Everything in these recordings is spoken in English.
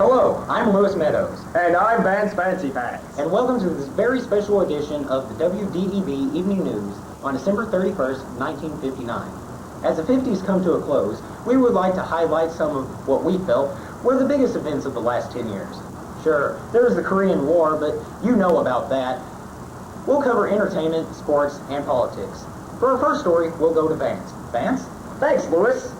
Hello, I'm Lewis Meadows. And I'm Vance Fancy Pants. And welcome to this very special edition of the WDEB Evening News on December 31st, 1959. As the 50s come to a close, we would like to highlight some of what we felt were the biggest events of the last 10 years. Sure, there was the Korean War, but you know about that. We'll cover entertainment, sports, and politics. For our first story, we'll go to Vance. Vance? Thanks, Lewis.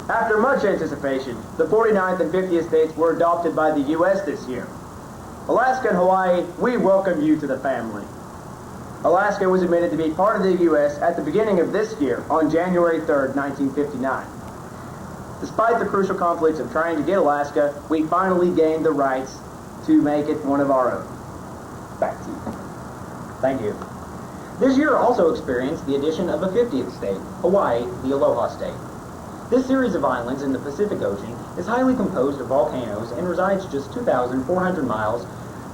After much anticipation, the 49th and 50th states were adopted by the U.S. this year. Alaska and Hawaii, we welcome you to the family. Alaska was admitted to be part of the U.S. at the beginning of this year on January 3rd, 1959. Despite the crucial conflicts of trying to get Alaska, we finally gained the rights to make it one of our own. Back to you. Thank you. This year also experienced the addition of a 50th state, Hawaii, the Aloha State. This series of islands in the Pacific Ocean is highly composed of volcanoes and resides just 2,400 miles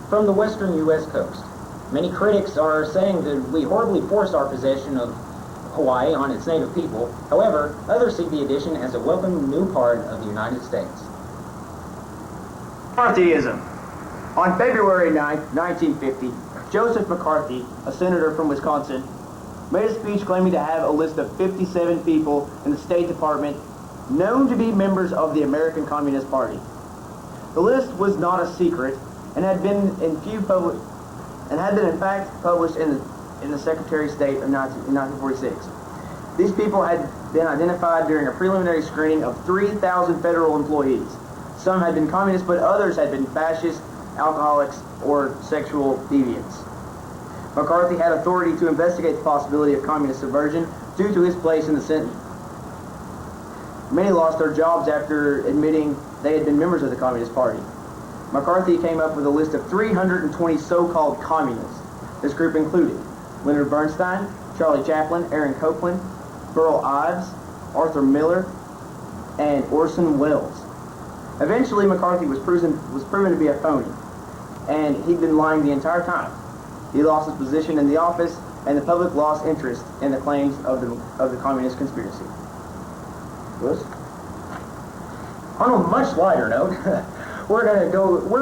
from the western U.S. coast. Many critics are saying that we horribly forced our possession of Hawaii on its native people. However, others see the addition as a welcome new part of the United States. McCarthyism. On February 9, 1950, Joseph McCarthy, a senator from Wisconsin, made a speech claiming to have a list of 57 people in the State Department known to be members of the American Communist Party. The list was not a secret and had been in fact published in the Secretary of State of 1946. These people had been identified during a preliminary screening of 3,000 federal employees. Some had been communists, but others had been fascists, alcoholics, or sexual deviants. McCarthy had authority to investigate the possibility of communist subversion due to his place in the Senate. Many lost their jobs after admitting they had been members of the Communist Party. McCarthy came up with a list of 320 so-called communists. This group included Leonard Bernstein, Charlie Chaplin, Aaron Copland, Burl Ives, Arthur Miller, and Orson Welles. Eventually, McCarthy was proven to be a phony, and he'd been lying the entire time. He lost his position in the office, and the public lost interest in the claims of the communist conspiracy. Lewis? On a much lighter note, we're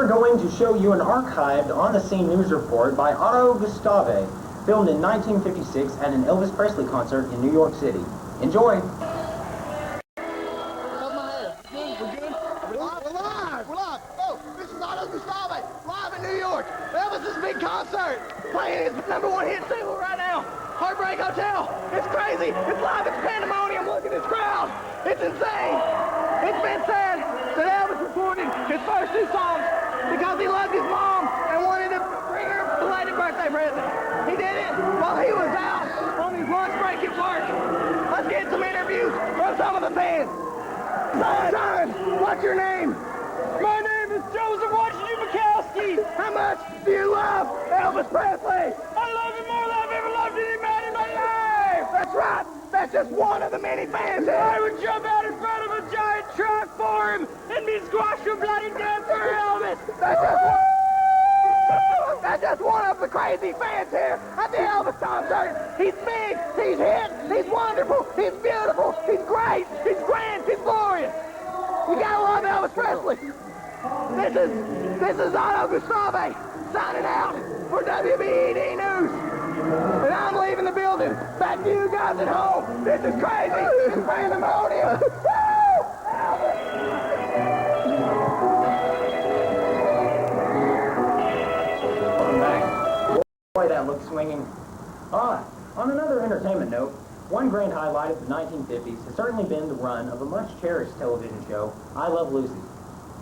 going to show you an archived on-the-scene news report by Otto Gustave, filmed in 1956 at an Elvis Presley concert in New York City. Enjoy! Concert, playing his #1 hit single right now, Heartbreak Hotel. It's crazy, it's live, it's pandemonium. Look at this crowd, it's insane. It's been said that Elvis recorded his first 2 songs because he loved his mom and wanted to bring her a belated birthday present. He did it while he was out on his lunch break at work. Let's get some interviews from some of the fans. Son, what's your name? My name is Joseph Washington Mikowski. How much do you love Elvis Presley? I love him more than I've ever loved any man in my life. That's right. That's just one of the many fans here. I would jump out in front of a giant truck for him and be squashed to bloody death for Elvis. That's just one of the crazy fans here at the Elvis concert. He's big, he's hit, he's wonderful, he's beautiful, he's great, he's grand, he's glorious. You gotta love Elvis Presley. This is Otto Gustave signing out for WDEB News. And I'm leaving the building. Back to you guys at home. This is crazy. This is pandemonium. Woo! Welcome back. Boy, that looks swinging. On another entertainment note, one grand highlight of the 1950s has certainly been the run of a much-cherished television show, I Love Lucy.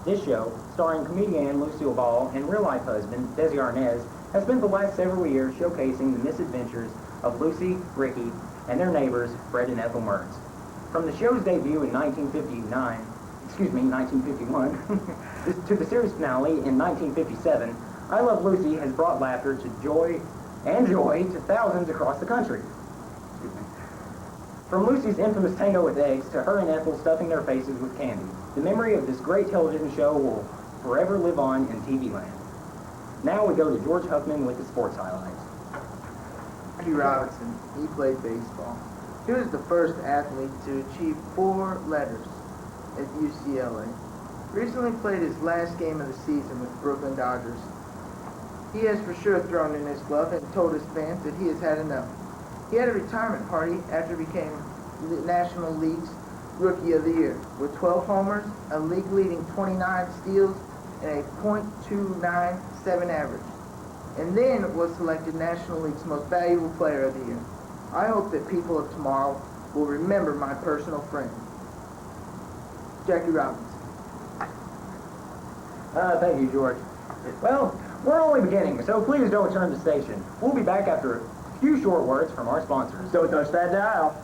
This show, starring comedian Lucille Ball and real-life husband Desi Arnaz, has spent the last several years showcasing the misadventures of Lucy, Ricky, and their neighbors, Fred and Ethel Mertz. From the show's debut in 1951, to the series finale in 1957, I Love Lucy has brought laughter to joy to thousands across the country. From Lucy's infamous tango with eggs to her and Ethel stuffing their faces with candy, the memory of this great television show will forever live on in TV land. Now we go to George Huffman with the sports highlights. Jackie Robinson, he played baseball. He was the first athlete to achieve 4 letters at UCLA. recently played his last game of the season with the Brooklyn Dodgers. He has for sure thrown in his glove and told his fans that he has had enough. He had a retirement party after he became the National League's Rookie of the Year with 12 homers, a league-leading 29 steals, and a .297 average, and then was selected National League's Most Valuable Player of the Year. I hope that people of tomorrow will remember my personal friend, Jackie Robinson. Thank you, George. Well, we're only beginning, so please don't turn the station. We'll be back after a few short words from our sponsors. Don't touch that dial.